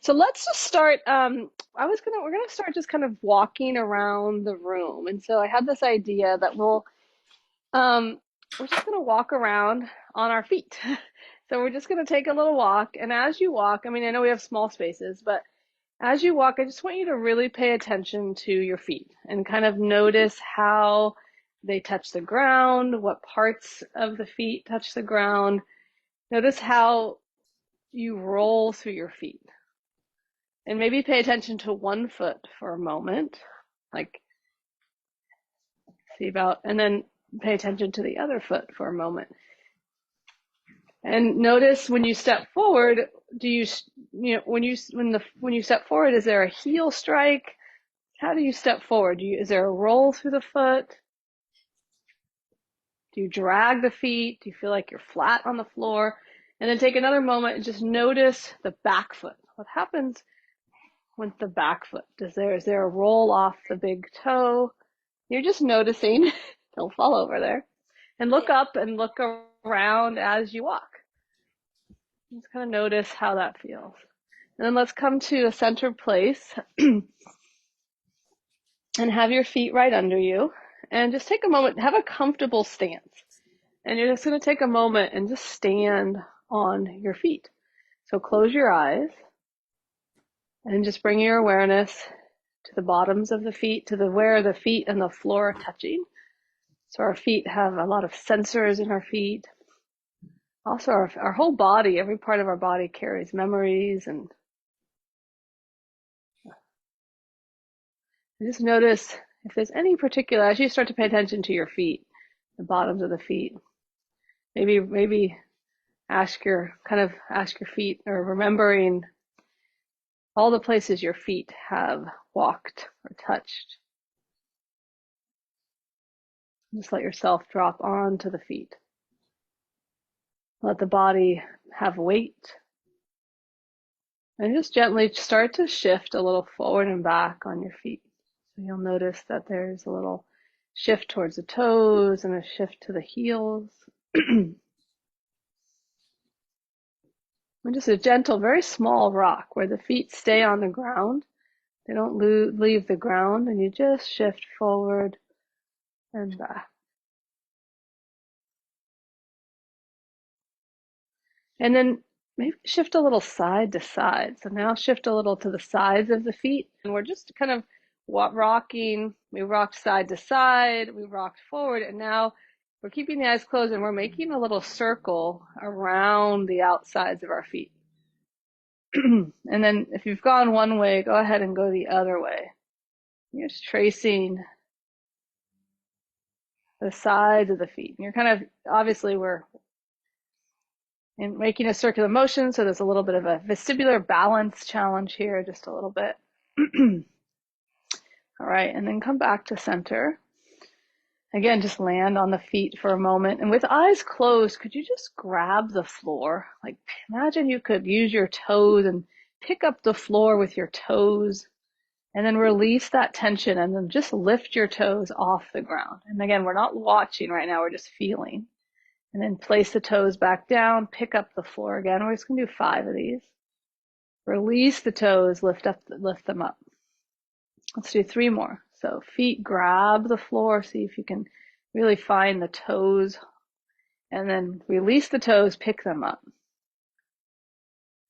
So let's just start. We're gonna start just kind of walking around the room. And so I had this idea that um, we're just gonna walk around on our feet. So we're just gonna take a little walk. And as you walk, I mean, I know we have small spaces, but as you walk, I just want you to really pay attention to your feet and kind of notice how they touch the ground, what parts of the feet touch the ground. Notice how you roll through your feet. And maybe pay attention to one foot for a moment, like see about, and then pay attention to the other foot for a moment. And notice when you step forward, do you, when you step forward, is there a heel strike? How do you step forward? Is there a roll through the foot? Do you drag the feet? Do you feel like you're flat on the floor? And then take another moment and just notice the back foot. What happens with the back foot? Is there a roll off the big toe? You're just noticing. Don't fall over there. And look up and look around as you walk. Just kind of notice how that feels. And then let's come to a centered place and have your feet right under you. And just take a moment, have a comfortable stance. And you're just going to take a moment and just stand on your feet. So close your eyes and just bring your awareness to the bottoms of the feet, to where the feet and the floor are touching. So our feet have a lot of sensors in our feet. Also, our whole body, every part of our body carries memories, and just notice if there's any particular, as you start to pay attention to your feet, the bottoms of the feet, maybe ask your feet, or remembering all the places your feet have walked or touched. Just let yourself drop onto the feet. Let the body have weight. And just gently start to shift a little forward and back on your feet. So you'll notice that there's a little shift towards the toes and a shift to the heels. And just a gentle, very small rock where the feet stay on the ground. They don't leave the ground, and you just shift forward and back. And then maybe shift a little side to side. So now shift a little to the sides of the feet. And we're just kind of rocking. We rocked side to side. We rocked forward. And now we're keeping the eyes closed and we're making a little circle around the outsides of our feet. And then if you've gone one way, go ahead and go the other way. You're just tracing the sides of the feet. And you're kind of, obviously we're making a circular motion, so there's a little bit of a vestibular balance challenge here, just a little bit. All right, and then come back to center. Again, just land on the feet for a moment. And with eyes closed, could you just grab the floor? Like, imagine you could use your toes and pick up the floor with your toes, and then release that tension, and then just lift your toes off the ground. And again, we're not watching right now, we're just feeling. And then place the toes back down, pick up the floor again. We're just going to do 5 of these. Release the toes, lift them up. Let's do 3 more. So feet grab the floor, see if you can really find the toes, and then release the toes, pick them up.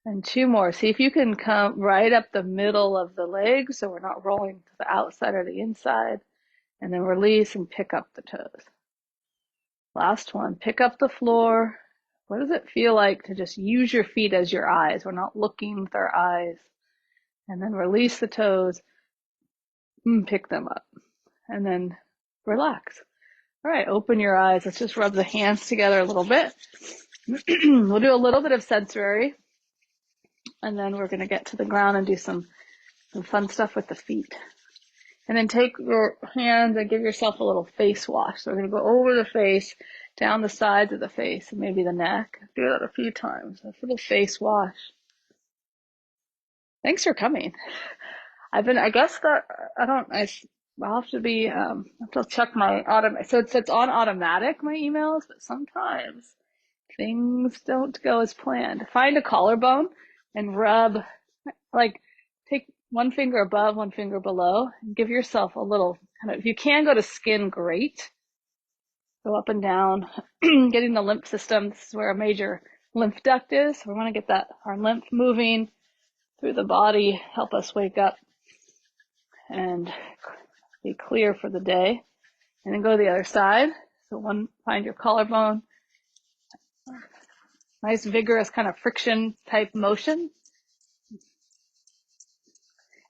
And 2 more. See if you can come right up the middle of the legs, so we're not rolling to the outside or the inside. And then release and pick up the toes. Last one, pick up the floor. What does it feel like to just use your feet as your eyes? We're not looking with our eyes. And then release the toes, pick them up, and then relax. All right, open your eyes. Let's just rub the hands together a little bit. We'll do a little bit of sensory, and then we're going to get to the ground and do some fun stuff with the feet. And then take your hands and give yourself a little face wash. So we're going to go over the face, down the sides of the face, and maybe the neck. Do that a few times. A little face wash. Thanks for coming. I'll have to check my so it's on automatic, my emails, but sometimes things don't go as planned. Find a collarbone and rub Like take one finger above, one finger below, and give yourself a little kind of, if you can go to skin, great. Go up and down, getting the lymph system. This is where a major lymph duct is. So we want to get that, our lymph moving through the body, help us wake up and be clear for the day. And then go to the other side. So one, find your collarbone. Nice vigorous kind of friction type motion.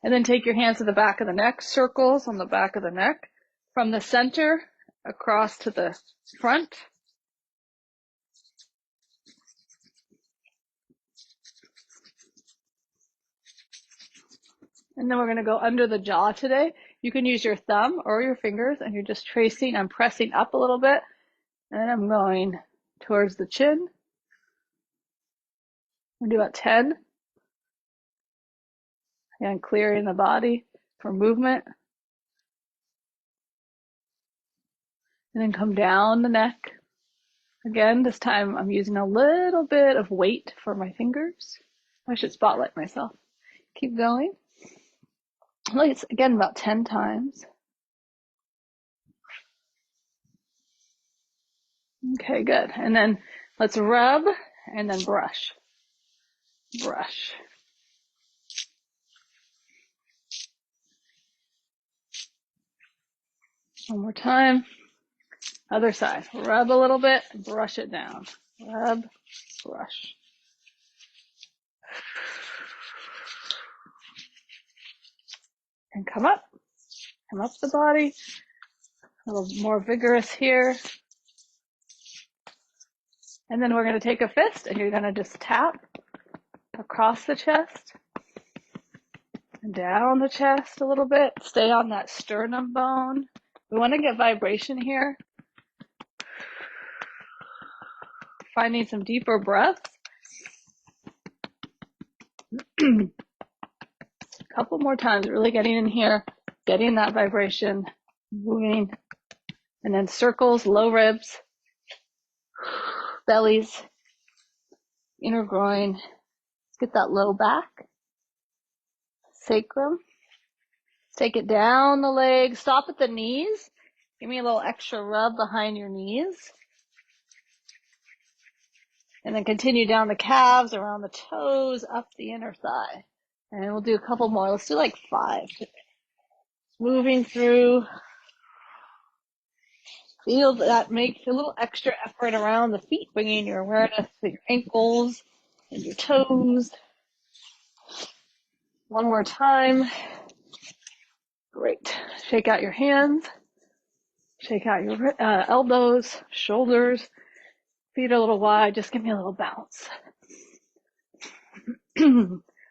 And then take your hands to the back of the neck, circles on the back of the neck, from the center across to the front. And then we're going to go under the jaw today. You can use your thumb or your fingers, and you're just tracing. I'm pressing up a little bit, and then I'm going towards the chin. We'll do about 10. And clearing the body for movement. And then come down the neck. Again, this time I'm using a little bit of weight for my fingers. I should spotlight myself. Keep going. Let's, again, about 10 times. Okay, good. And then let's rub and then brush. Brush. One more time. Other side. Rub a little bit, brush it down. Rub, brush. And come up the body. A little more vigorous here. And then we're going to take a fist and you're going to just tap across the chest and down the chest a little bit. Stay on that sternum bone. We want to get vibration here. Finding some deeper breaths. A couple more times, really getting in here, getting that vibration, moving. And then circles, low ribs, bellies, inner groin. Let's get that low back. Sacrum. Take it down the legs. Stop at the knees. Give me a little extra rub behind your knees. And then continue down the calves, around the toes, up the inner thigh. And we'll do a couple more. Let's do like 5 today. Moving through. Feel that, make a little extra effort around the feet, bringing your awareness to your ankles and your toes. One more time. Great. Shake out your hands. Shake out your elbows, shoulders, feet a little wide. Just give me a little bounce.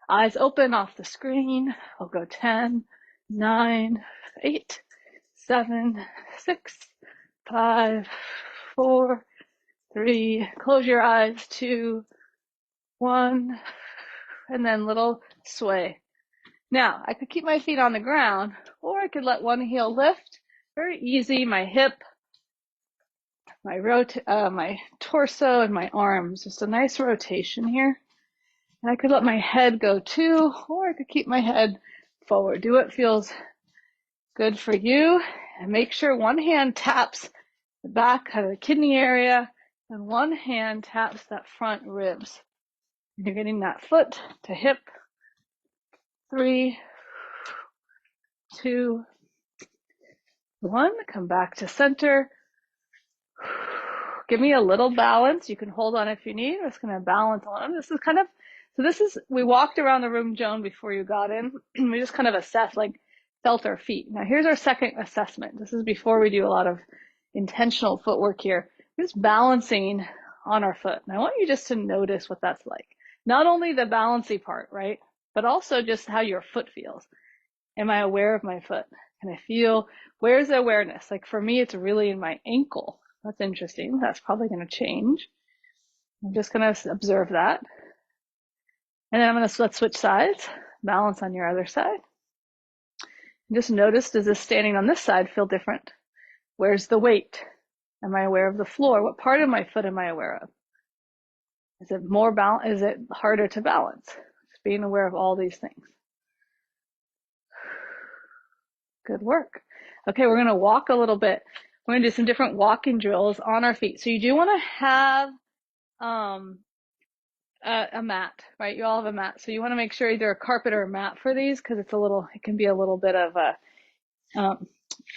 Eyes open off the screen. I'll go 10, 9, 8, 7, 6, 5, 4, 3. Close your eyes. 2, 1. And then little sway. Now, I could keep my feet on the ground, or I could let one heel lift. Very easy. My hip, my torso, and my arms. Just a nice rotation here. And I could let my head go too, or I could keep my head forward. Do what feels good for you. And make sure one hand taps the back of the kidney area, and one hand taps that front ribs. And you're getting that foot to hip. 3, 2, 1. Come back to center. Give me a little balance. You can hold on if you need. I'm just going to balance on. We walked around the room, Joan, before you got in. We just kind of assessed, felt our feet. Now here's our second assessment. This is before we do a lot of intentional footwork here. We're just balancing on our foot. And I want you just to notice what that's like. Not only the balancy part, right? But also just how your foot feels. Am I aware of my foot? Can I feel, where's the awareness? Like for me, it's really in my ankle. That's interesting. That's probably going to change. I'm just going to observe that. And then I'm going to let's switch sides, balance on your other side. And just notice, does this standing on this side feel different? Where's the weight? Am I aware of the floor? What part of my foot am I aware of? Is it more balance? Is it harder to balance? being aware of all these things. Good work. Okay, we're going to walk a little bit. We're going to do some different walking drills on our feet. So you do want to have a mat, right? You all have a mat. So you want to make sure either a carpet or a mat for these, because it can be a little bit of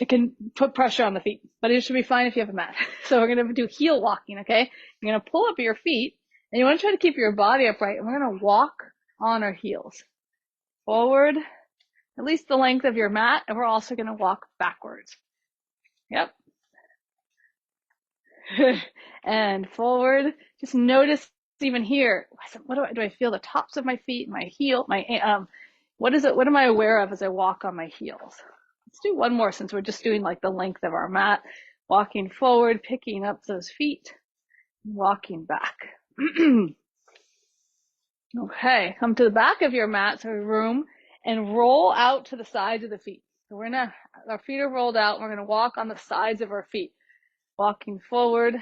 it can put pressure on the feet, but it should be fine if you have a mat. So we're going to do heel walking, okay? You're going to pull up your feet, and you want to try to keep your body upright, and we're going to walk on our heels. Forward, at least the length of your mat, and we're also going to walk backwards. Yep. And forward. Just notice even here, what do I feel? The tops of my feet, my heel, what am I aware of as I walk on my heels? Let's do one more, since we're just doing like the length of our mat. Walking forward, picking up those feet, walking back. Okay, come to the back of your mat, so room, and roll out to the sides of the feet. So our feet are rolled out, and we're gonna walk on the sides of our feet. Walking forward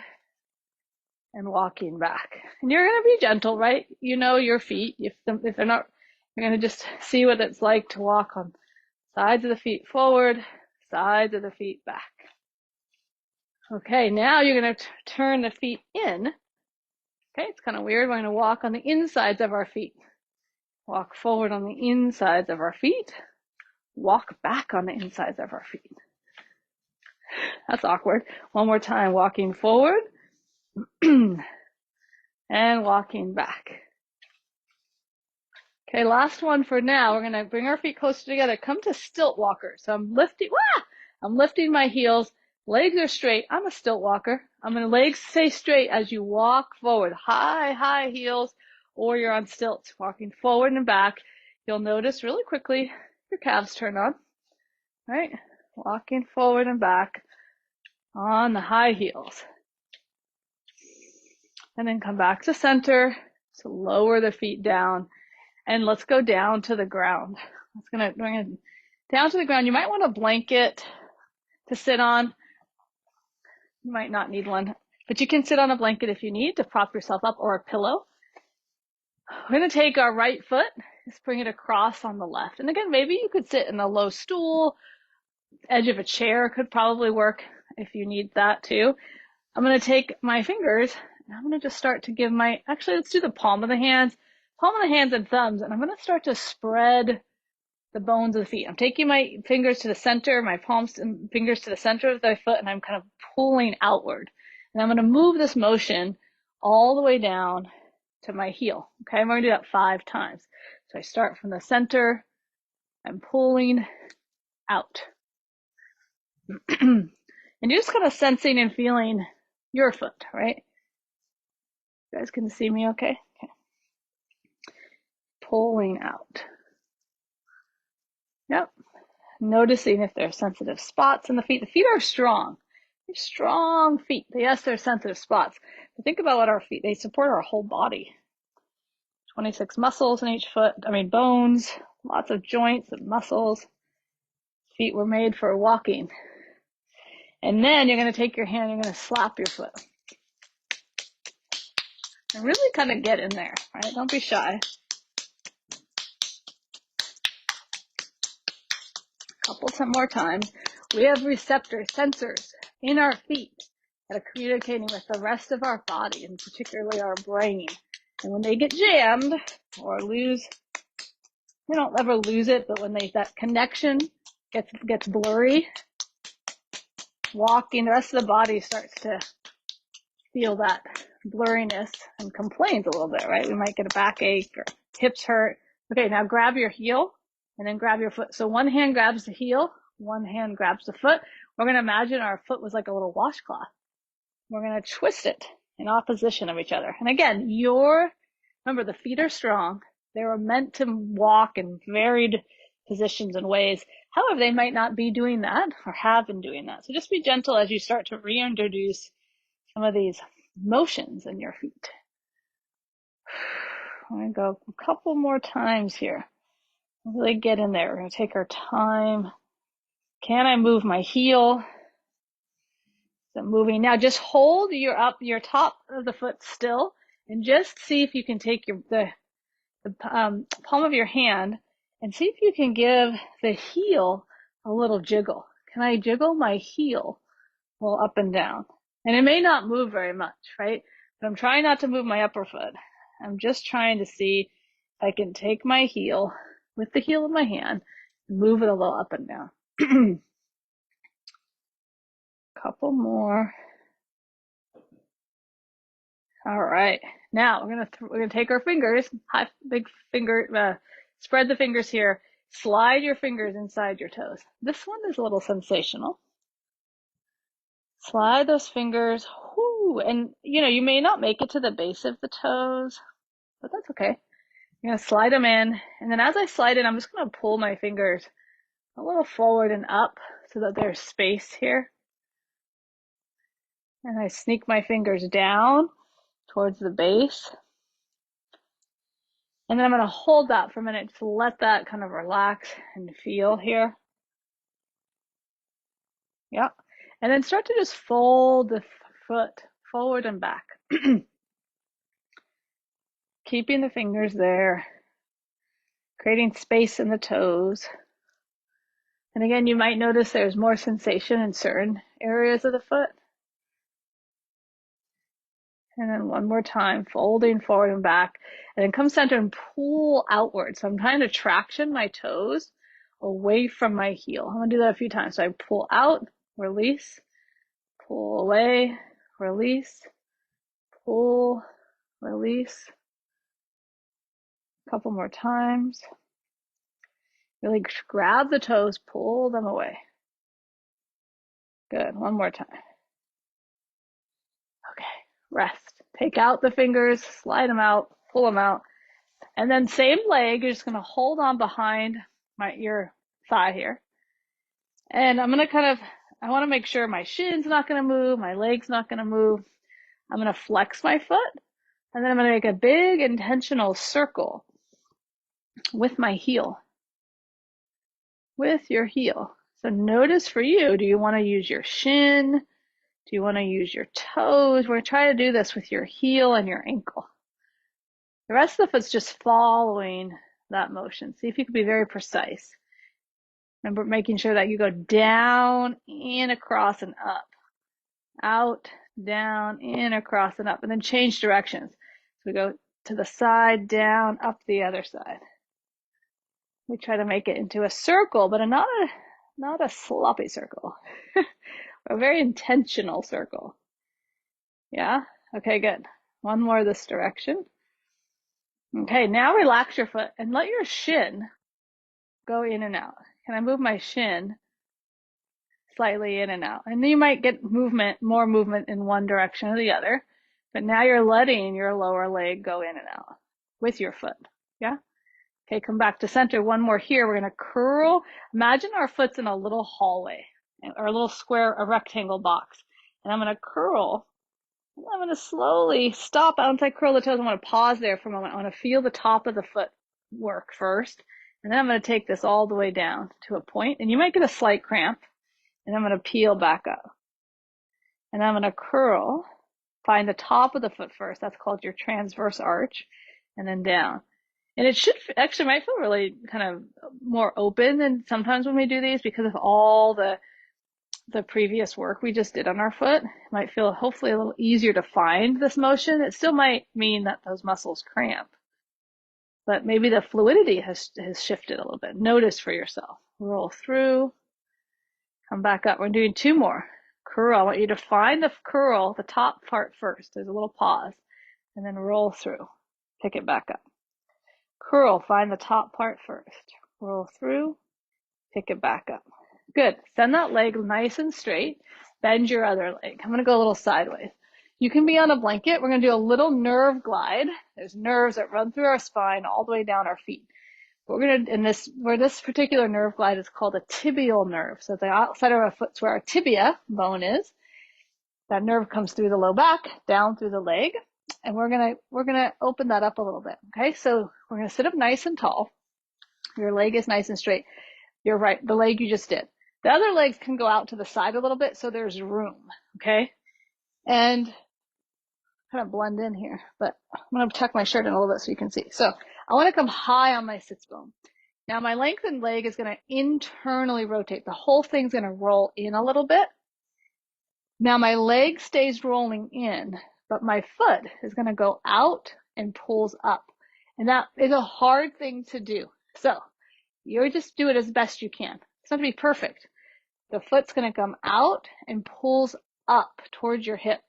and walking back. And you're gonna be gentle, right? You know your feet. If they're not, you're gonna just see what it's like to walk on sides of the feet forward, sides of the feet back. Okay, now you're gonna turn the feet in. Okay, it's kind of weird. We're gonna walk on the insides of our feet. Walk forward on the insides of our feet. Walk back on the insides of our feet. That's awkward. One more time, walking forward and walking back. Okay, last one for now. We're gonna bring our feet closer together. Come to Stilt Walker. So I'm lifting my heels. Legs are straight. I'm a Stilt Walker. Legs stay straight as you walk forward. High heels, or you're on stilts, walking forward and back. You'll notice really quickly your calves turn on, right? Walking forward and back on the high heels. And then come back to center, so lower the feet down, and let's go down to the ground. We're gonna down to the ground. You might want a blanket to sit on. You might not need one, but you can sit on a blanket if you need to prop yourself up, or a pillow. We're gonna take our right foot, just bring it across on the left. And again, maybe you could sit in a low stool, edge of a chair could probably work if you need that too. I'm gonna take my fingers, and I'm gonna just start to give let's do the palm of the hands and thumbs, and I'm gonna start to spread the bones of the feet. I'm taking my fingers to the center, my palms and fingers to the center of the foot, and I'm kind of pulling outward. And I'm gonna move this motion all the way down to my heel. Okay, I'm gonna do that 5 times. So I start from the center, I'm pulling out. And you're just kind of sensing and feeling your foot, right? You guys can see me okay? Okay. Pulling out. Yep. Noticing if there are sensitive spots in the feet. The feet are strong. They're strong feet. Yes, they're sensitive spots. But think about what our feet, they support our whole body. 26 muscles in each foot. Bones, lots of joints and muscles. Feet were made for walking. And then you're going to take your hand, you're going to slap your foot. And really kind of get in there, right? Don't be shy. Couple more times. We have receptors, sensors in our feet that are communicating with the rest of our body, and particularly our brain. And when they get jammed or they don't ever lose it, but when that connection gets blurry, walking, the rest of the body starts to feel that blurriness and complains a little bit, right? We might get a backache or hips hurt. Okay, now grab your heel and then grab your foot. So one hand grabs the heel, one hand grabs the foot. We're going to imagine our foot was like a little washcloth. We're going to twist it in opposition of each other. And again, remember, the feet are strong. They were meant to walk in varied positions and ways. However, they might not be doing that or have been doing that. So just be gentle as you start to reintroduce some of these motions in your feet. I'm going to go a couple more times here. Really get in there. We're going to take our time. Can I move my heel? So moving. Now just hold your top of the foot still, and just see if you can take the the palm of your hand and see if you can give the heel a little jiggle. Can I jiggle my heel a little up and down? And it may not move very much, right? But I'm trying not to move my upper foot. I'm just trying to see if I can take my heel with the heel of my hand and move it a little up and down. Couple more. All right. Now we're gonna take our fingers, big finger, spread the fingers here. Slide your fingers inside your toes. This one is a little sensational. Slide those fingers, whoo, and you may not make it to the base of the toes, but that's okay. You're gonna slide them in, and then as I slide in, I'm just gonna pull my fingers a little forward and up so that there's space here. And I sneak my fingers down towards the base. And then I'm going to hold that for a minute to let that kind of relax and feel here. Yep. And then start to just fold the foot forward and back. Keeping the fingers there, creating space in the toes. And again, you might notice there's more sensation in certain areas of the foot. And then one more time, folding forward and back. And then come center and pull outward. So I'm trying to traction my toes away from my heel. I'm going to do that a few times. So I pull out, release, pull away, release, pull, release. A couple more times. Really grab the toes, pull them away. Good. One more time. Okay. Rest. Take out the fingers, slide them out, pull them out. And then same leg, you're just going to hold on behind your thigh here. And I'm going to I want to make sure my shin's not going to move, my leg's not going to move. I'm going to flex my foot, and then I'm going to make a big intentional circle with my heel. With your heel. So notice for you, do you want to use your shin? Do you want to use your toes? We're going to try to do this with your heel and your ankle. The rest of the foot's just following that motion. See if you can be very precise. Remember making sure that you go down, in, across, and up. Out, down, in, across, and up. And then change directions. So we go to the side, down, up the other side. We try to make it into a circle, but not a sloppy circle. A very intentional circle. Yeah? Okay, good. One more this direction. Okay, now relax your foot and let your shin go in and out. Can I move my shin slightly in and out? And you might get more movement in one direction or the other, but now you're letting your lower leg go in and out with your foot. Yeah? Okay, come back to center. One more here. We're going to curl. Imagine our foot's in a little hallway or a little square, a rectangle box. And I'm going to curl. I'm going to slowly stop. Once I curl the toes, I want to pause there for a moment. I want to feel the top of the foot work first. And then I'm going to take this all the way down to a point. And you might get a slight cramp. And I'm going to peel back up. And I'm going to curl. Find the top of the foot first. That's called your transverse arch. And then down. And it should actually might feel really kind of more open than sometimes when we do these because of all the previous work we just did on our foot. It might feel hopefully a little easier to find this motion. It still might mean that those muscles cramp, but maybe the fluidity has shifted a little bit. Notice for yourself. Roll through, come back up. We're doing two more. Curl. I want you to find the curl, the top part first. There's a little pause, and then roll through. Pick it back up. Curl. Find the top part first. Roll through, pick it back up. Good. Send that leg nice and straight. Bend your other leg. I'm going to go a little sideways. You can be on a blanket. We're going to do a little nerve glide. There's nerves that run through our spine all the way down our feet. We're going to, where this particular nerve glide is called a tibial nerve. So the outside of our foot's where our tibia bone is. That nerve comes through the low back, down through the leg. And we're going to open that up a little bit. Okay. So we're going to sit up nice and tall. Your leg is nice and straight. You're right. The leg you just did. The other legs can go out to the side a little bit, so there's room, okay? And kind of blend in here, but I'm going to tuck my shirt in a little bit so you can see. So I want to come high on my sits bone. Now my lengthened leg is going to internally rotate. The whole thing's going to roll in a little bit. Now my leg stays rolling in, but my foot is going to go out and pulls up. And that is a hard thing to do. So you just do it as best you can. It's not to be perfect. The foot's going to come out and pulls up towards your hip.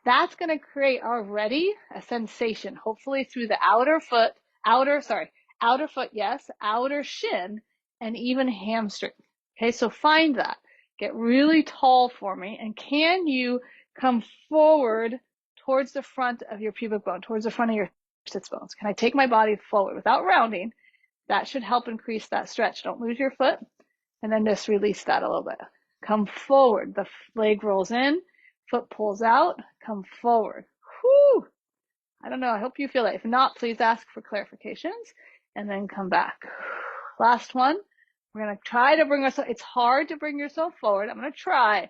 That's going to create already a sensation, hopefully through the outer foot, outer foot, yes, outer shin, and even hamstring. Okay, so find that. Get really tall for me. And can you come forward towards the front of your pubic bone, towards the front of your sits bones? Can I take my body forward without rounding? That should help increase that stretch. Don't lose your foot. And then just release that a little bit. Come forward. The leg rolls in, foot pulls out, come forward. Whew. I don't know. I hope you feel it. If not, please ask for clarifications and then come back. Last one. We're going to try to bring ourselves, it's hard to bring yourself forward. I'm going to try.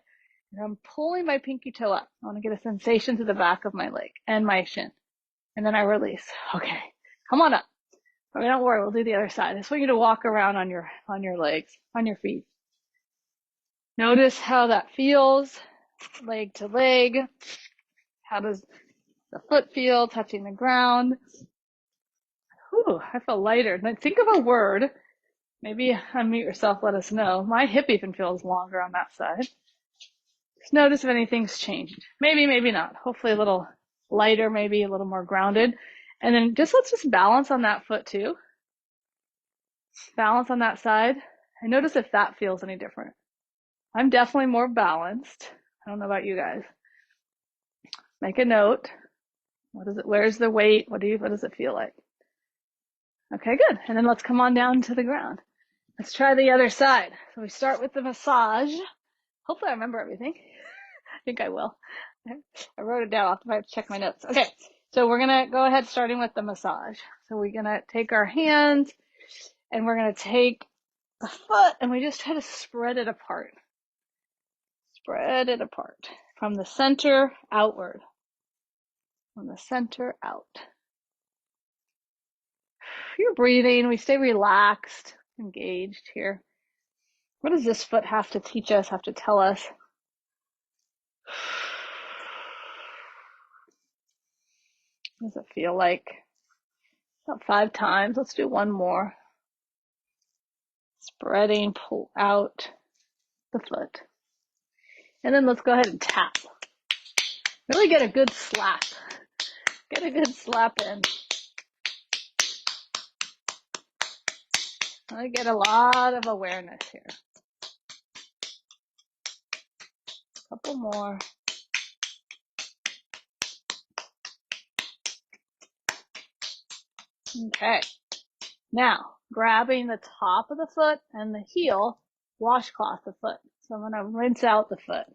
And I'm pulling my pinky toe up. I want to get a sensation to the back of my leg and my shin. And then I release. Okay. Come on up. But don't worry, we'll do the other side. I just want you to walk around on your legs, on your feet. Notice how that feels, leg to leg. How does the foot feel touching the ground? Ooh, I feel lighter. Now think of a word. Maybe unmute yourself, let us know. My hip even feels longer on that side. Just notice if anything's changed. Maybe, maybe not. Hopefully a little lighter, maybe a little more grounded. And then let's just balance on that foot too. Balance on that side. And notice if that feels any different. I'm definitely more balanced. I don't know about you guys. Make a note. What is it? Where's the weight? What does it feel like? Okay, good. And then let's come on down to the ground. Let's try the other side. So we start with the massage. Hopefully I remember everything. I think I will. I wrote it down. I'll have to check my notes. Okay, so we're going to go ahead starting with the massage. So we're going to take our hands and we're going to take the foot and we just try to spread it apart. Spread it apart from the center outward. From the center out. You're breathing. We stay relaxed, engaged here. What does this foot have to teach us, have to tell us? What does it feel like? About 5 times. Let's do one more. Spreading, pull out the foot. And then let's go ahead and tap. Really get a good slap. Get a good slap in. I get a lot of awareness here. Couple more. Okay. Now, grabbing the top of the foot and the heel, washcloth the foot. So I'm going to rinse out the foot.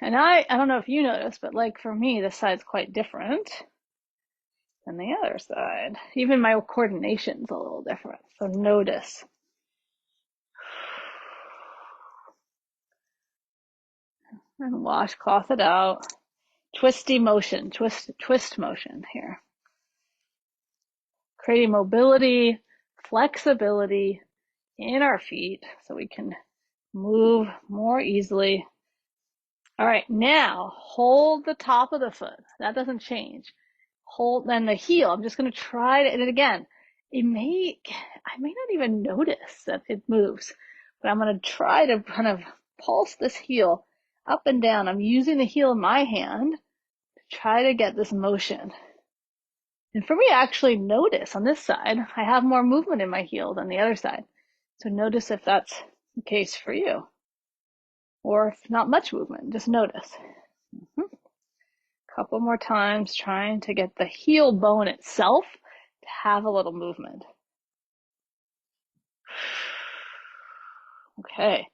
And I don't know if you noticed, but like for me, this side's quite different than the other side. Even my coordination's a little different. So notice. And washcloth it out. Twisty motion, twist motion here. Creating mobility, flexibility in our feet so we can move more easily. All right, now hold the top of the foot. That doesn't change. Hold, then the heel. I'm just going to try it. And again, I may not even notice that it moves, but I'm going to try to kind of pulse this heel up and down. I'm using the heel in my hand to try to get this motion. And for me, I actually notice on this side, I have more movement in my heel than the other side. So notice if that's the case for you. Or if not much movement, just notice. Couple more times, trying to get the heel bone itself to have a little movement. Okay,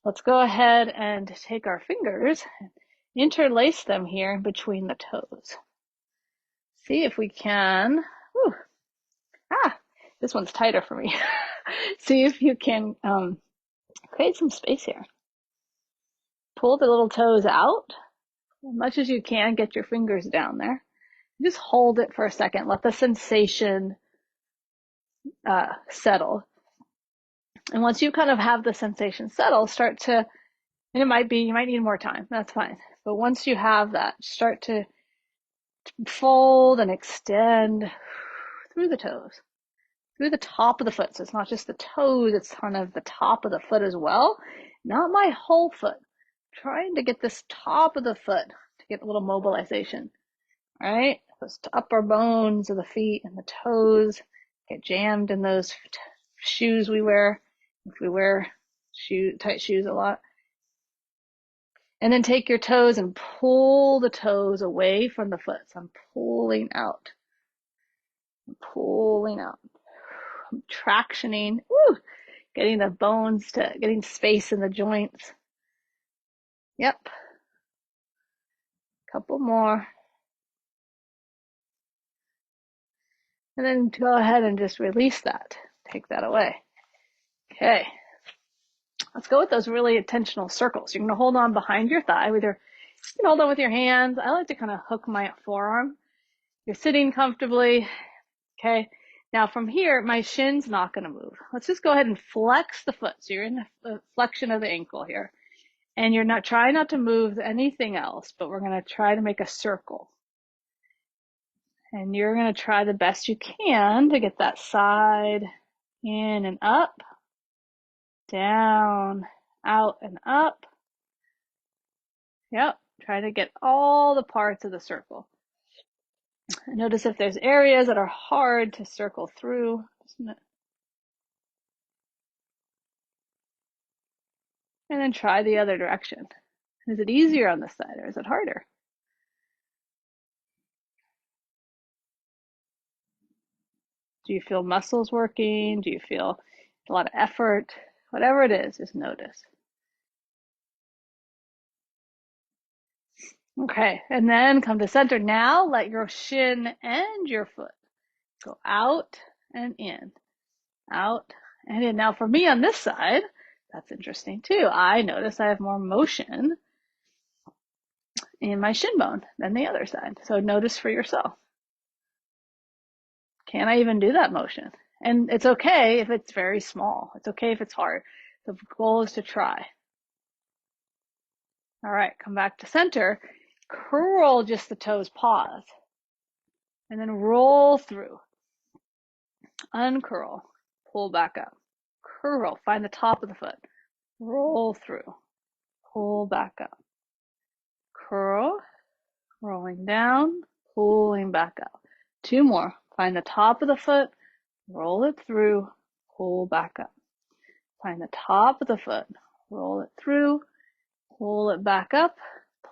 let's go ahead and take our fingers and interlace them here between the toes. See if we can, this one's tighter for me. See if you can create some space here. Pull the little toes out as much as you can, get your fingers down there. Just hold it for a second. Let the sensation settle. And once you kind of have the sensation settle, start to, and it might be, you might need more time. That's fine. But once you have that, start to fold and extend through the toes, through the top of the foot. So it's not just the toes, it's kind of the top of the foot as well. Not my whole foot. Trying to get this top of the foot to get a little mobilization. All right? Those upper bones of the feet and the toes get jammed in those shoes we wear. If we wear tight shoes a lot. And then take your toes and pull the toes away from the foot. So I'm pulling out. I'm pulling out. I'm tractioning. Woo! Getting the bones to, getting space in the joints. Yep. Couple more. And then go ahead and just release that. Take that away. Okay. Let's go with those really intentional circles. You're going to hold on behind your thigh with your, you can hold on with your hands. I like to kind of hook my forearm. You're sitting comfortably. Okay. Now from here, my shin's not going to move. Let's just go ahead and flex the foot. So you're in the flexion of the ankle here. And you're not, try not to move anything else, but we're going to try to make a circle. And you're going to try the best you can to get that side in and up, down, out and up. Yep. Try to get all the parts of the circle. Notice if there's areas that are hard to circle through. And then try the other direction. Is it easier on this side or is it harder? Do you feel muscles working? Do you feel a lot of effort? Whatever it is, just notice. Okay, and then come to center. Now let your shin and your foot go out and in, out and in. Now for me on this side, that's interesting too. I notice I have more motion in my shin bone than the other side. So notice for yourself. Can I even do that motion? And it's okay if it's very small. It's okay if it's hard. The goal is to try. All right, come back to center. Curl just the toes, pause. And then roll through. Uncurl. Pull back up. Curl. Find the top of the foot. Roll through. Pull back up. Curl. Rolling down. Pulling back up. Two more. Find the top of the foot. Roll it through. Pull back up. Find the top of the foot. Roll it through. Pull it back up.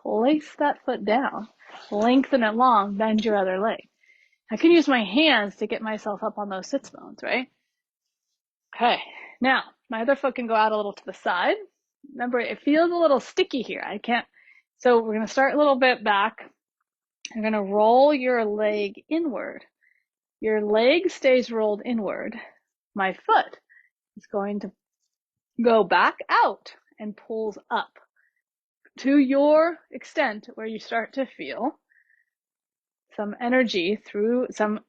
Place that foot down. Lengthen it long. Bend your other leg. I can use my hands to get myself up on those sits bones, right? Okay. Now, my other foot can go out a little to the side. Remember, it feels a little sticky here. I can't. So we're going to start a little bit back. You're going to roll your leg inward. Your leg stays rolled inward. My foot is going to go back out and pulls up to your extent where you start to feel some energy through some,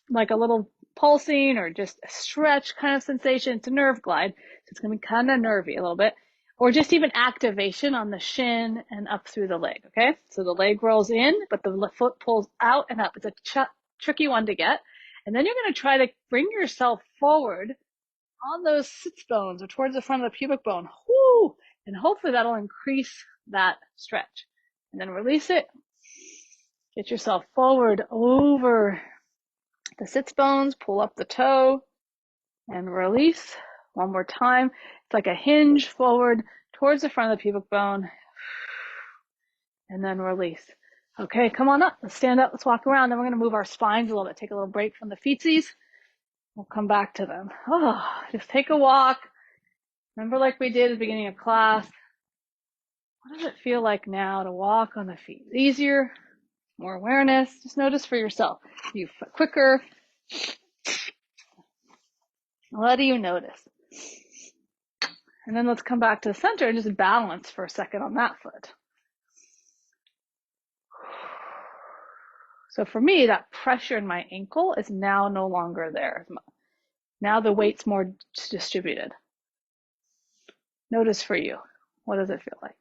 like a little pulsing or just a stretch kind of sensation. It's a nerve glide. So it's going to be kind of nervy a little bit, or just even activation on the shin and up through the leg. Okay. So the leg rolls in, but the foot pulls out and up. It's a tricky one to get. And then you're going to try to bring yourself forward on those sits bones or towards the front of the pubic bone. Whoo! And hopefully that'll increase that stretch. And then release it. Get yourself forward over the sits bones, pull up the toe, and release. One more time. It's like a hinge forward towards the front of the pubic bone. And then release. Okay, come on up. Let's stand up. Let's walk around. Then we're going to move our spines a little bit. Take a little break from the feetsies. We'll come back to them. Oh, just take a walk. Remember, like we did at the beginning of class, what does it feel like now to walk on the feet? Easier, more awareness. Just notice for yourself. You quicker. What do you notice? And then let's come back to the center and just balance for a second on that foot. So for me, that pressure in my ankle is now no longer there. Now the weight's more distributed. Notice for you, what does it feel like?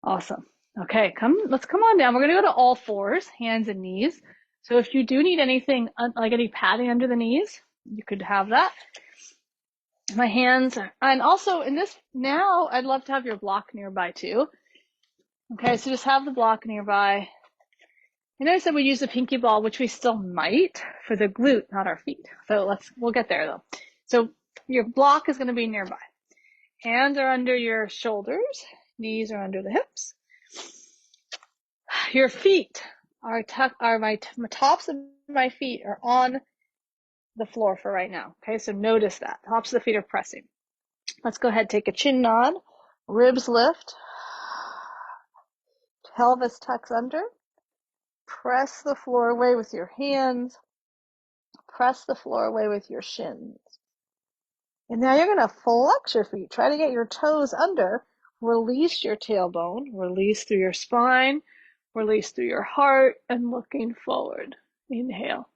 Awesome. Okay, let's come on down. We're gonna go to all fours, hands and knees. So if you do need anything, like any padding under the knees, you could have that. My hands, and also in this, now I'd love to have your block nearby too. Okay, so just have the block nearby. I know I said we use the pinky ball, which we still might for the glute, not our feet. So we'll get there though. So your block is gonna be nearby. Hands are under your shoulders, knees are under the hips. Your feet are my tops of my feet are on the floor for right now. Okay, so notice that. Tops of the feet are pressing. Let's go ahead, take a chin nod, ribs lift, pelvis tucks under, press the floor away with your hands, press the floor away with your shins. And now you're gonna flex your feet. Try to get your toes under, release your tailbone, release through your spine, release through your heart, and looking forward. Inhale.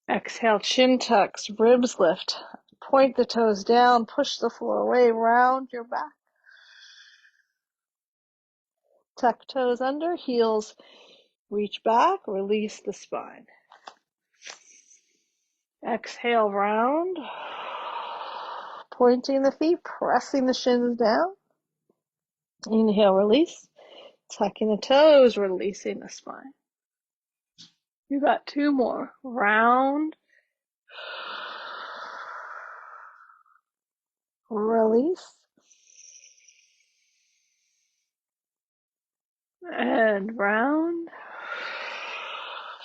Exhale, chin tucks, ribs lift. Point the toes down, push the floor away, round your back. Tuck toes under, heels reach back, release the spine. Exhale, round. Pointing the feet, pressing the shins down. Inhale, release. Tucking the toes, releasing the spine. You got two more. Round. Release. And round.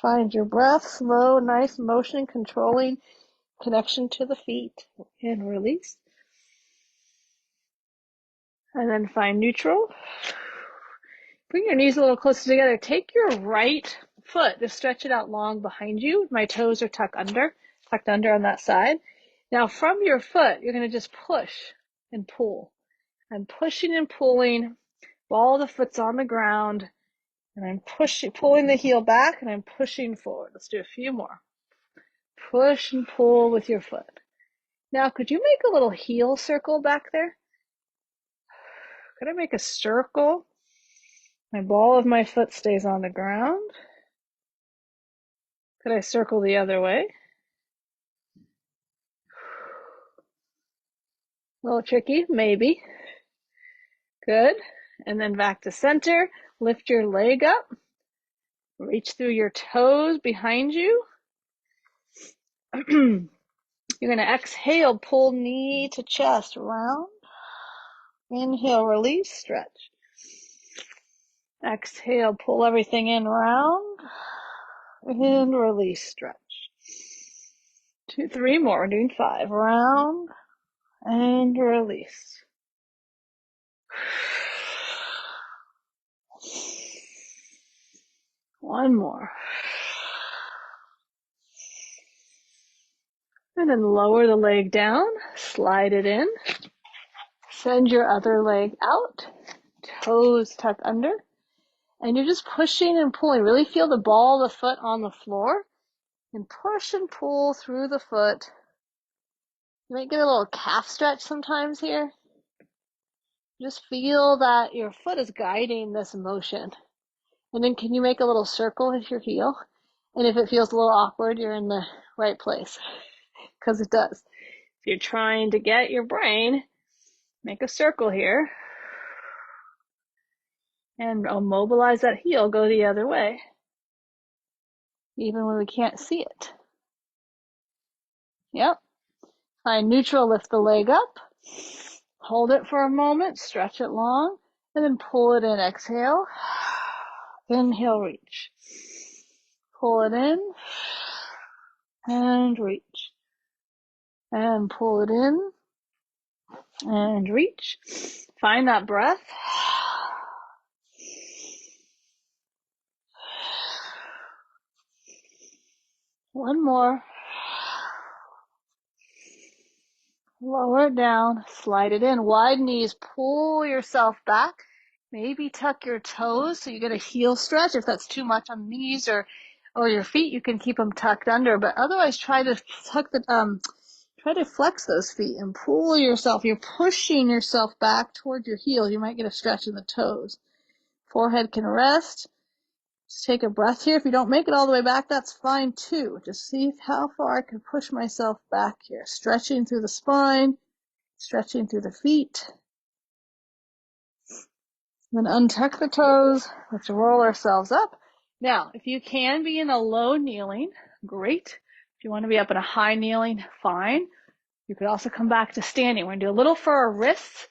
Find your breath, slow, nice motion, controlling connection to the feet. And release. And then find neutral. Bring your knees a little closer together. Take your right foot, just stretch it out long behind you. My toes are tucked under on that side. Now from your foot, you're going to just push and pull. I'm pushing and pulling. Ball of the foot's on the ground. And I'm pulling the heel back, and I'm pushing forward. Let's do a few more. Push and pull with your foot. Now, could you make a little heel circle back there? Could I make a circle? My ball of my foot stays on the ground. Could I circle the other way? A little tricky, maybe. Good. And then back to center. Lift your leg up. Reach through your toes behind you. You're going to exhale, pull knee to chest, round. Inhale, release, stretch. Exhale, pull everything in, round. And release, stretch. 2, 3 more. We're doing 5. Round and release. One more. And then lower the leg down, slide it in. Send your other leg out, toes tuck under. And you're just pushing and pulling. Really feel the ball of the foot on the floor. And push and pull through the foot. You might get a little calf stretch sometimes here. Just feel that your foot is guiding this motion. And then can you make a little circle with your heel? And if it feels a little awkward, you're in the right place. Because it does. If you're trying to get your brain, make a circle here. And I'll mobilize that heel, go the other way. Even when we can't see it. Yep. Find neutral, lift the leg up. Hold it for a moment, stretch it long, and then pull it in. Exhale. Inhale, reach. Pull it in, and reach. And pull it in, and reach. Find that breath. One more. Lower it down, slide it in. Wide knees, pull yourself back. Maybe tuck your toes so you get a heel stretch. If that's too much on the knees or your feet, you can keep them tucked under. But otherwise, try to try to flex those feet and pull yourself. You're pushing yourself back toward your heels. You might get a stretch in the toes. Forehead can rest. Just take a breath here. If you don't make it all the way back, that's fine too. Just see how far I can push myself back here. Stretching through the spine, stretching through the feet. Then untuck the toes. Let's roll ourselves up. Now, if you can be in a low kneeling, great. If you want to be up in a high kneeling, fine. You could also come back to standing. We're going to do a little for our wrists.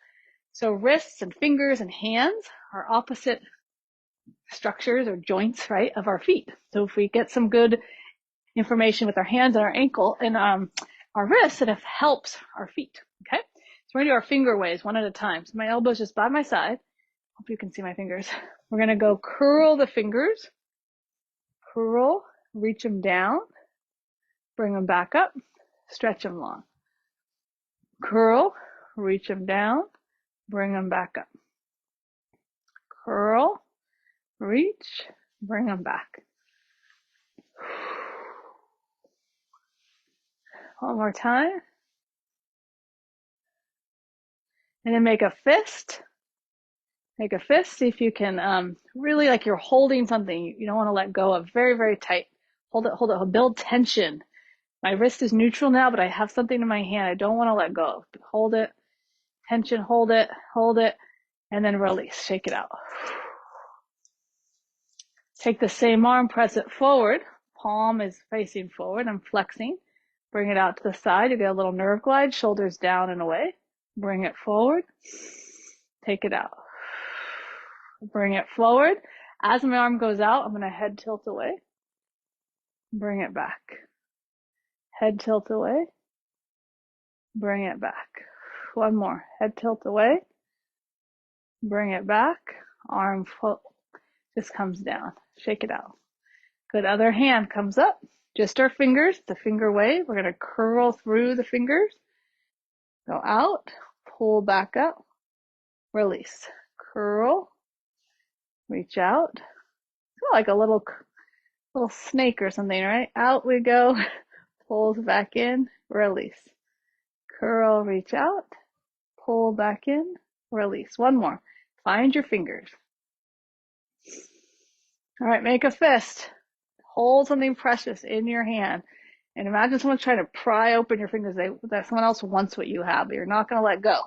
So wrists and fingers and hands are opposite structures or joints, right, of our feet. So if we get some good information with our hands and our ankle and our wrists, it helps our feet, okay? So we're going to do our finger waves one at a time. So my elbow's just by my side. Hope you can see my fingers. We're going to go curl the fingers, curl, reach them down, bring them back up, stretch them long. Curl, reach them down, bring them back up. Curl, reach, bring them back. One more time. And then make a fist. Make a fist. See if you can really, like you're holding something you don't want to let go of. Very, very tight. Hold it, hold it. Build tension. My wrist is neutral now, but I have something in my hand I don't want to let go of. Hold it. Tension, hold it, and then release. Shake it out. Take the same arm, press it forward. Palm is facing forward. I'm flexing. Bring it out to the side. You get a little nerve glide, shoulders down and away. Bring it forward. Take it out. Bring it forward. As my arm goes out, I'm going to head tilt away. Bring it back. Head tilt away. Bring it back. One more. Head tilt away. Bring it back. Arm just comes down. Shake it out. Good. Other hand comes up. Just our fingers, the finger wave. We're going to curl through the fingers. Go out. Pull back up. Release. Curl. Reach out. Like a little snake or something, right? Out we go. Pulls back in. Release. Curl. Reach out. Pull back in. Release. One more. Find your fingers. All right, make a fist. Hold something precious in your hand. And imagine someone's trying to pry open your fingers. That someone else wants what you have, but you're not going to let go.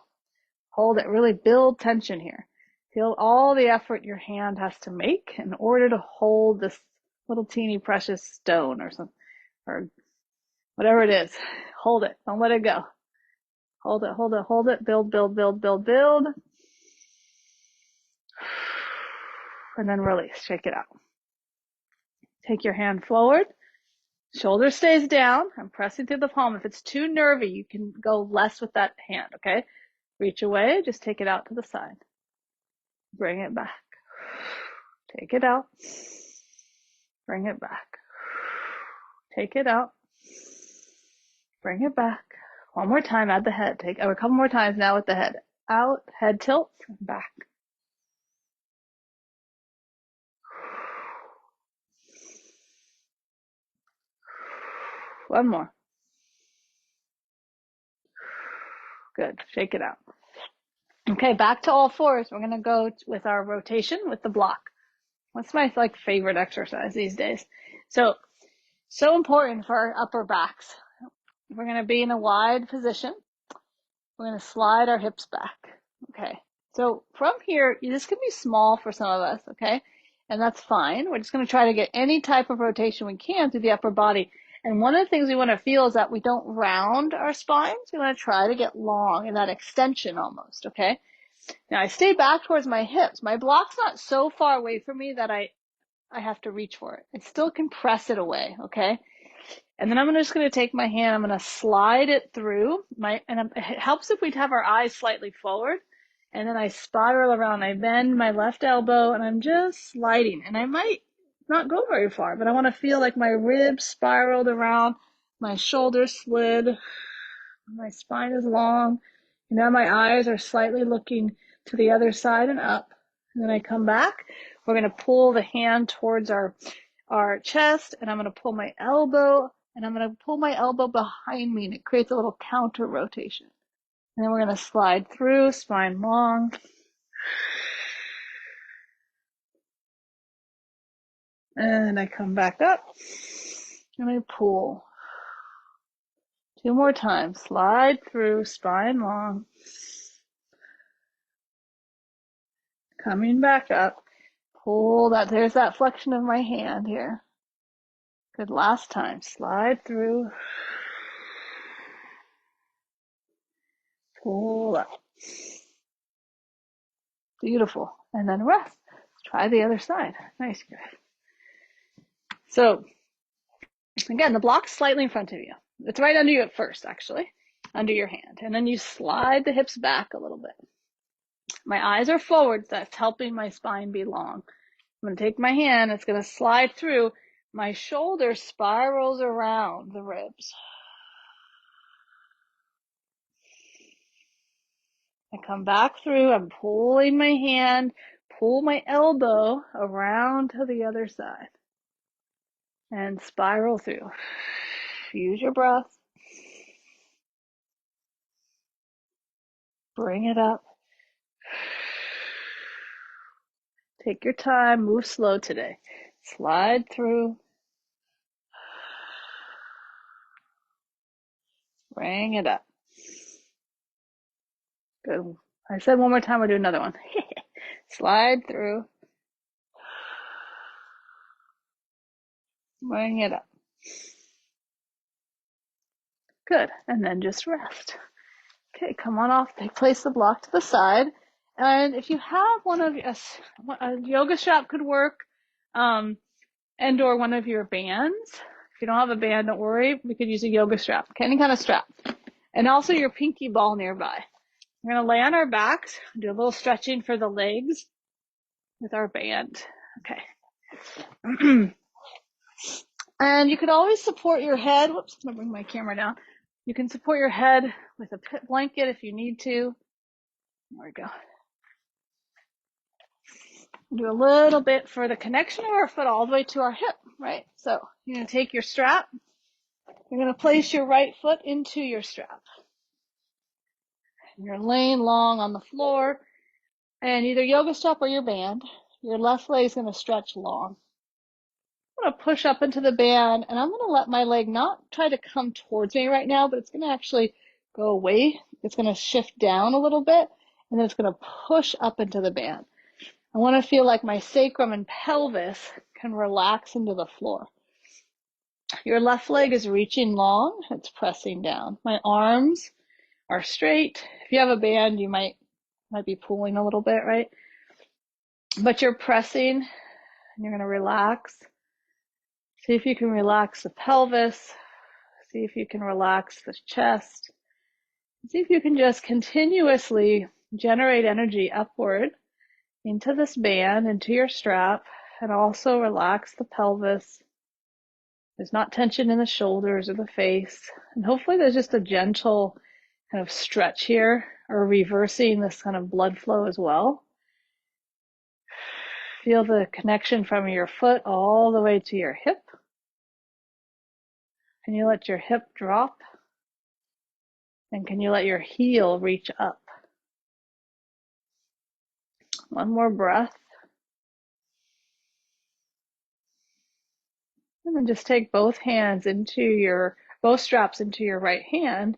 Hold it. Really build tension here. Feel all the effort your hand has to make in order to hold this little teeny precious stone or something, or whatever it is. Hold it. Don't let it go. Hold it, hold it, hold it. Build, build, build, build, build. And then release. Shake it out. Take your hand forward. Shoulder stays down. I'm pressing through the palm. If it's too nervy, you can go less with that hand, okay? Reach away. Just take it out to the side. Bring it back. Take it out. Bring it back. Take it out. Bring it back. One more time, add the head. Take a couple more times now with the head. Out, head tilts, back. One more. Good. Shake it out. Okay, back to all fours. We're going to go with our rotation with the block. What's my favorite exercise these days? So important for our upper backs. We're going to be in a wide position. We're going to slide our hips back. Okay. So from here, this can be small for some of us, okay? And that's fine. We're just going to try to get any type of rotation we can through the upper body. And one of the things we want to feel is that we don't round our spines. We want to try to get long in that extension almost, okay? Now I stay back towards my hips. My block's not so far away from me that I have to reach for it. I still can press it away, okay? And then I'm just going to take my hand, I'm going to slide it through. It helps if we have our eyes slightly forward. And then I spiral around. I bend my left elbow and I'm just sliding. And I might not go very far, but I want to feel like my ribs spiraled around, my shoulders slid, my spine is long. And now my eyes are slightly looking to the other side and up. And then I come back. We're going to pull the hand towards our chest, and I'm going to pull my elbow, and I'm going to pull my elbow behind me, and it creates a little counter rotation. And then we're going to slide through, spine long. And I come back up, and I pull. 2 more times. Slide through, spine long. Coming back up. Pull that. There's that flexion of my hand here. Good. Last time. Slide through. Pull up. Beautiful. And then rest. Let's try the other side. Nice. So, again, the block's slightly in front of you. It's right under you at first, actually, under your hand. And then you slide the hips back a little bit. My eyes are forward. That's helping my spine be long. I'm going to take my hand. It's going to slide through. My shoulder spirals around the ribs. I come back through. I'm pulling my hand, pull my elbow around to the other side, and spiral through. Use your breath. Bring it up. Take your time. Move slow today. Slide through. Bring it up. Good. I said one more time, we'll do another one. Slide through. Bring it up. Good. And then just rest. Okay, come on off. Place the block to the side. And if you have one of a yoga strap could work, and or one of your bands. If you don't have a band, don't worry. We could use a yoga strap, any kind of strap. And also your pinky ball nearby. We're going to lay on our backs, do a little stretching for the legs with our band. Okay. And you could always support your head. Whoops, I'm going to bring my camera down. You can support your head with a blanket if you need to. There we go. Do a little bit for the connection of our foot all the way to our hip, right? So you're going to take your strap. You're going to place your right foot into your strap. You're laying long on the floor, and either yoga strap or your band. Your left leg is going to stretch long. I'm going to push up into the band, and I'm going to let my leg not try to come towards me right now, but it's going to actually go away. It's going to shift down a little bit, and then it's going to push up into the band. I want to feel like my sacrum and pelvis can relax into the floor. Your left leg is reaching long. It's pressing down. My arms are straight. If you have a band, you might be pulling a little bit, right? But you're pressing, and you're going to relax. See if you can relax the pelvis. See if you can relax the chest. See if you can just continuously generate energy upward into this band, into your strap, and also relax the pelvis. There's not tension in the shoulders or the face. And hopefully there's just a gentle kind of stretch here, or reversing this kind of blood flow as well. Feel the connection from your foot all the way to your hip. Can you let your hip drop? And can you let your heel reach up? One more breath. And then just take both straps into your right hand,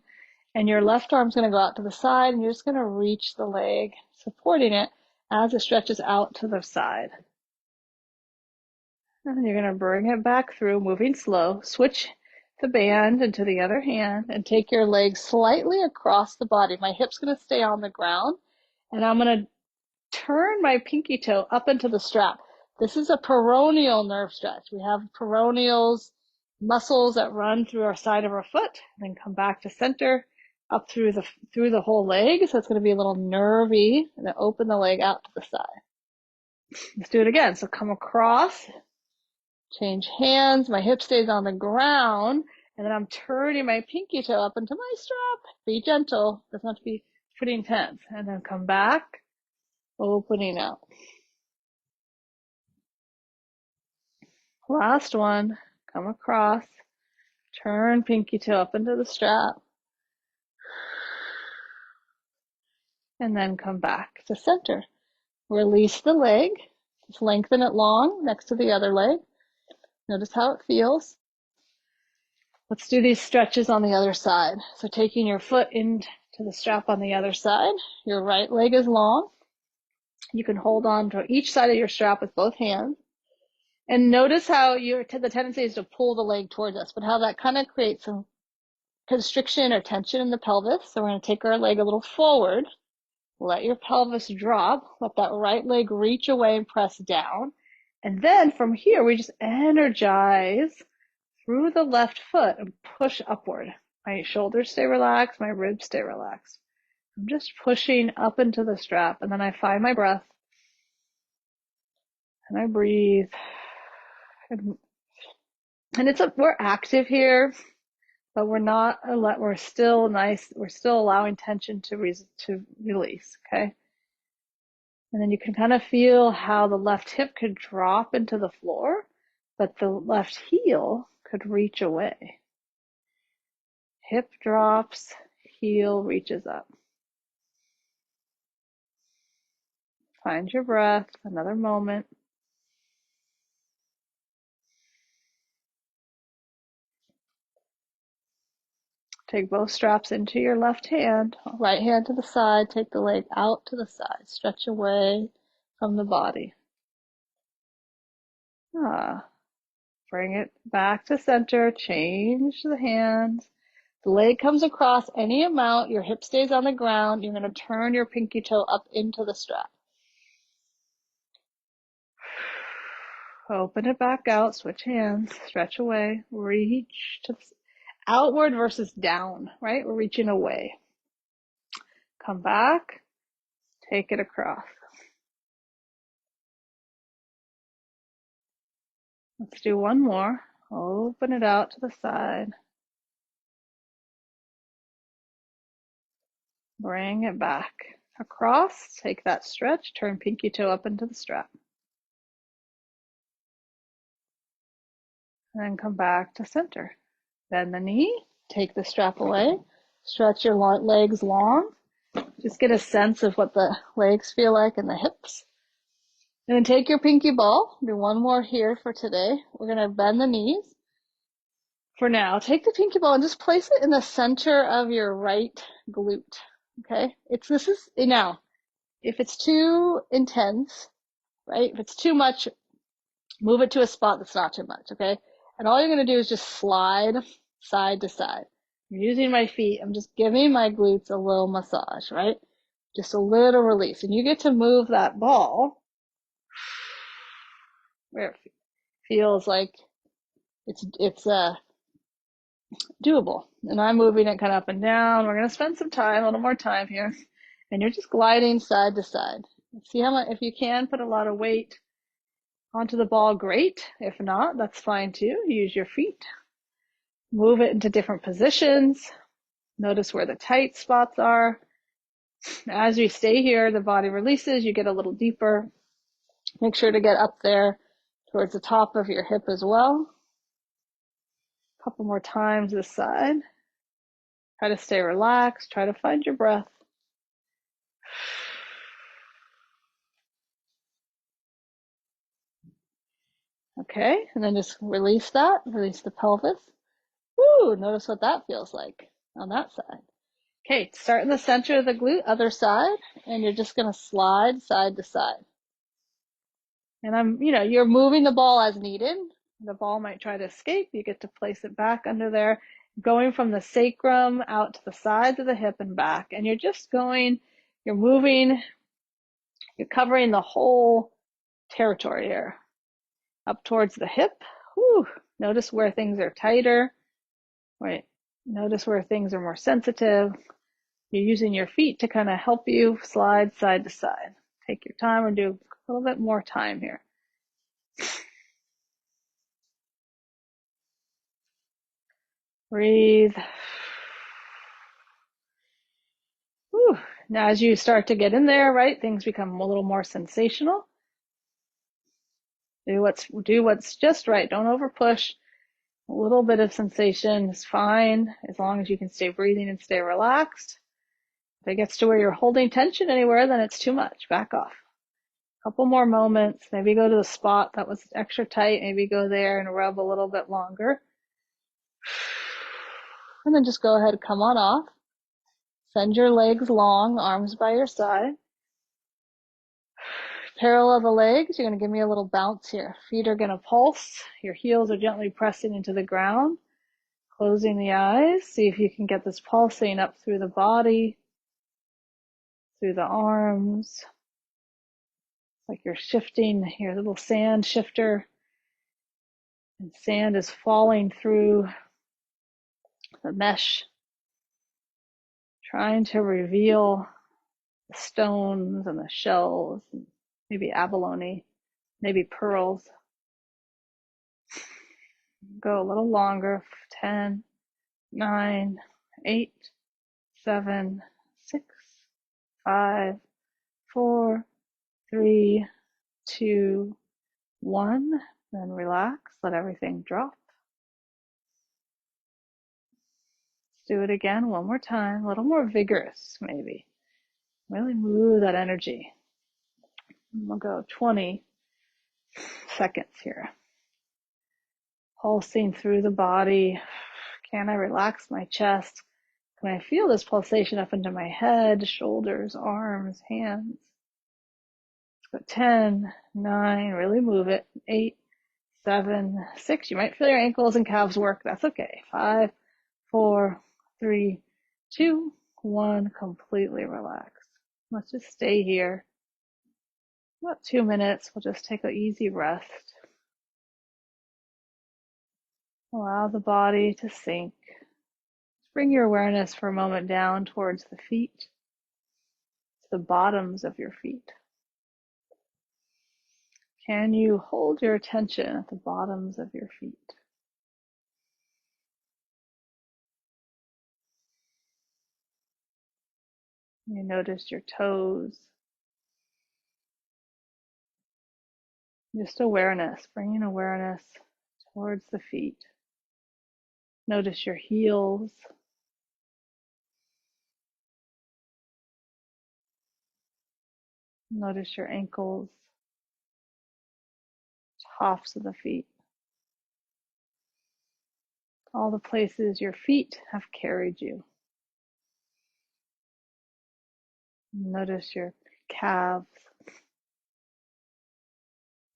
and your left arm's going to go out to the side, and you're just going to reach the leg, supporting it as it stretches out to the side. And then you're going to bring it back through, moving slow. Switch the band into the other hand and take your leg slightly across the body. My hip's going to stay on the ground, and I'm going to turn my pinky toe up into the strap. This is a peroneal nerve stretch. We have peroneals, muscles that run through our side of our foot, and then come back to center, up through the whole leg. So it's going to be a little nervy, and then open the leg out to the side. Let's do it again. So come across, change hands. My hip stays on the ground, and then I'm turning my pinky toe up into my strap. Be gentle. Doesn't have to be pretty intense. And then come back, opening out. Last one, come across, turn pinky toe up into the strap, and then come back to center. Release the leg, just lengthen it long next to the other leg. Notice how it feels. Let's do these stretches on the other side. So taking your foot into the strap on the other side, your right leg is long. You can hold on to each side of your strap with both hands. And notice how the tendency is to pull the leg towards us, but how that kind of creates some constriction or tension in the pelvis. So we're going to take our leg a little forward. Let your pelvis drop. Let that right leg reach away and press down. And then from here, we just energize through the left foot and push upward. My shoulders stay relaxed, my ribs stay relaxed. I'm just pushing up into the strap, and then I find my breath, and I breathe. And we're active here, but we're still nice. We're still allowing tension to release, okay? And then you can kind of feel how the left hip could drop into the floor, but the left heel could reach away. Hip drops, heel reaches up. Find your breath, another moment. Take both straps into your left hand, right hand to the side, take the leg out to the side, stretch away from the body. Bring it back to center, change the hands. The leg comes across any amount, your hip stays on the ground, you're going to turn your pinky toe up into the strap. Open it back out, switch hands, stretch away, reach to outward versus down, right? We're reaching away. Come back, take it across. Let's do one more. Open it out to the side. Bring it back across, take that stretch, turn pinky toe up into the strap. And then come back to center. Bend the knee, take the strap away, stretch your legs long. Just get a sense of what the legs feel like and the hips. And then take your pinky ball, do one more here for today. We're going to bend the knees. For now, take the pinky ball and just place it in the center of your right glute. Okay? Now, if it's too intense, right? If it's too much, move it to a spot that's not too much, okay? And all you're going to do is just slide side to side. I'm using my feet. I'm just giving my glutes a little massage, right? Just a little release. And you get to move that ball where it feels like it's doable. And I'm moving it kind of up and down. We're going to spend some time, a little more time here. And you're just gliding side to side. See how much, if you can put a lot of weight onto the ball, great. If not, that's fine too. Use your feet. Move it into different positions. Notice where the tight spots are. As you stay here, the body releases, you get a little deeper. Make sure to get up there towards the top of your hip as well. A couple more times this side. Try to stay relaxed. Try to find your breath. Okay, and then just release that. Release the pelvis. Woo, notice what that feels like on that side. Okay, start in the center of the glute, other side, and you're just going to slide side to side. And you're moving the ball as needed. The ball might try to escape. You get to place it back under there, going from the sacrum out to the sides of the hip and back. And you're moving, you're covering the whole territory here. Up towards the hip. Whew. Notice where things are tighter. Right. Notice where things are more sensitive. You're using your feet to kind of help you slide side to side. Take your time and do a little bit more time here. Breathe. Whew. Now, as you start to get in there, right, things become a little more sensational. Do what's just right. Don't over push. A little bit of sensation is fine as long as you can stay breathing and stay relaxed. If it gets to where you're holding tension anywhere, then it's too much. Back off. A couple more moments. Maybe go to the spot that was extra tight. Maybe go there and rub a little bit longer. And then just go ahead and come on off. Send your legs long, arms by your side. Parallel the legs. You're going to give me a little bounce here. Feet are going to pulse. Your heels are gently pressing into the ground. Closing the eyes. See if you can get this pulsing up through the body, through the arms. It's like you're shifting your little sand shifter. And sand is falling through the mesh, trying to reveal the stones and the shells, and maybe abalone, maybe pearls. Go a little longer. 10, 9, 8, 7, 6, 5, 4, 3, 2, 1. Then relax. Let everything drop. Let's do it again one more time. A little more vigorous, maybe. Really move that energy. We'll go 20 seconds here. Pulsing through the body. Can I relax my chest? Can I feel this pulsation up into my head, shoulders, arms, hands? Let's go 10, 9, really move it. 8, 7, 6. You might feel your ankles and calves work. That's okay. 5, 4, 3, 2, 1. Completely relax. Let's just stay here. About 2 minutes. We'll just take an easy rest. Allow the body to sink. Bring your awareness for a moment down towards the feet, to the bottoms of your feet. Can you hold your attention at the bottoms of your feet? You notice your toes. Just awareness, bringing awareness towards the feet. Notice your heels. Notice your ankles, tops of the feet. All the places your feet have carried you. Notice your calves,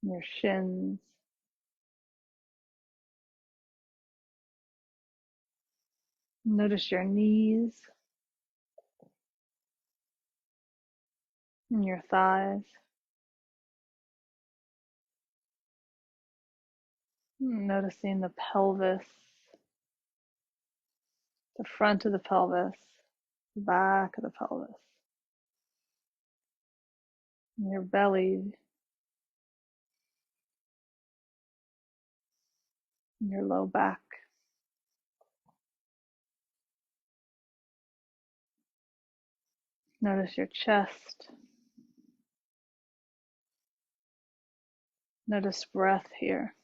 your shins. Notice your knees and your thighs. Noticing the pelvis, the front of the pelvis, the back of the pelvis, and your belly, and your low back. Notice your chest. Notice breath here.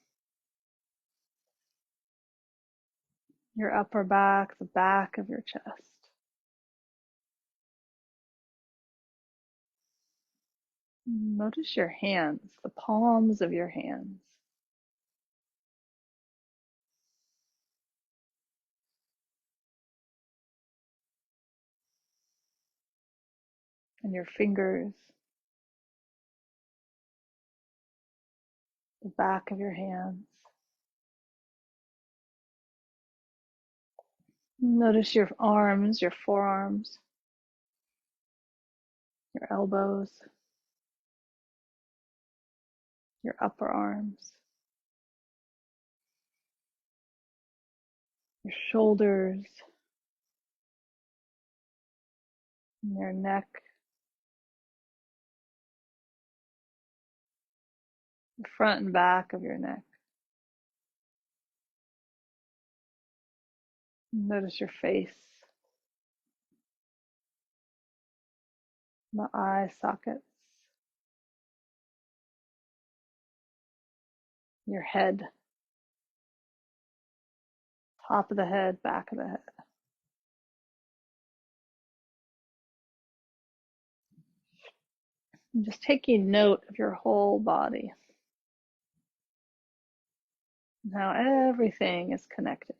Your upper back, the back of your chest. Notice your hands, the palms of your hands. And your fingers, the back of your hands. Notice your arms, your forearms, your elbows, your upper arms, your shoulders, and your neck, the front and back of your neck. Notice your face, the eye sockets, your head, top of the head, back of the head. And just taking note of your whole body and how everything is connected.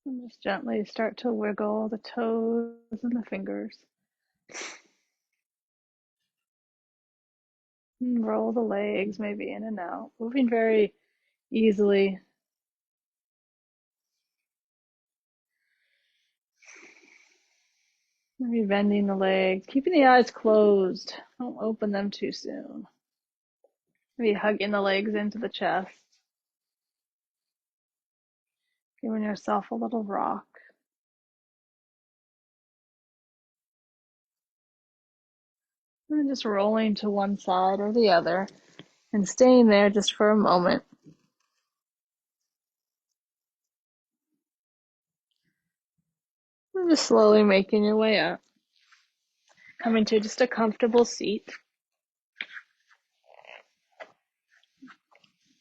And just gently start to wiggle the toes and the fingers. And roll the legs maybe in and out, moving very easily. Maybe bending the legs, keeping the eyes closed. Don't open them too soon. Maybe hugging the legs into the chest. Giving yourself a little rock. And then just rolling to one side or the other and staying there just for a moment. And just slowly making your way up. Coming to just a comfortable seat.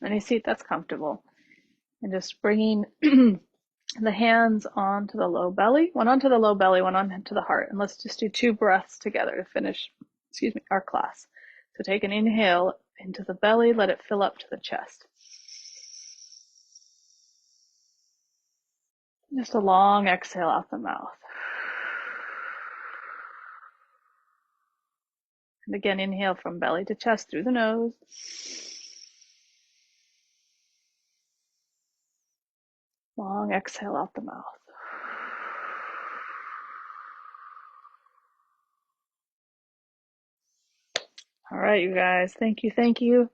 Any seat that's comfortable. And just bringing the hands onto the low belly, one onto the low belly, one onto the heart. And let's just do 2 breaths together to finish, our class. So take an inhale into the belly, let it fill up to the chest. Just a long exhale out the mouth. And again, inhale from belly to chest through the nose. Long exhale out the mouth. All right, you guys. Thank you.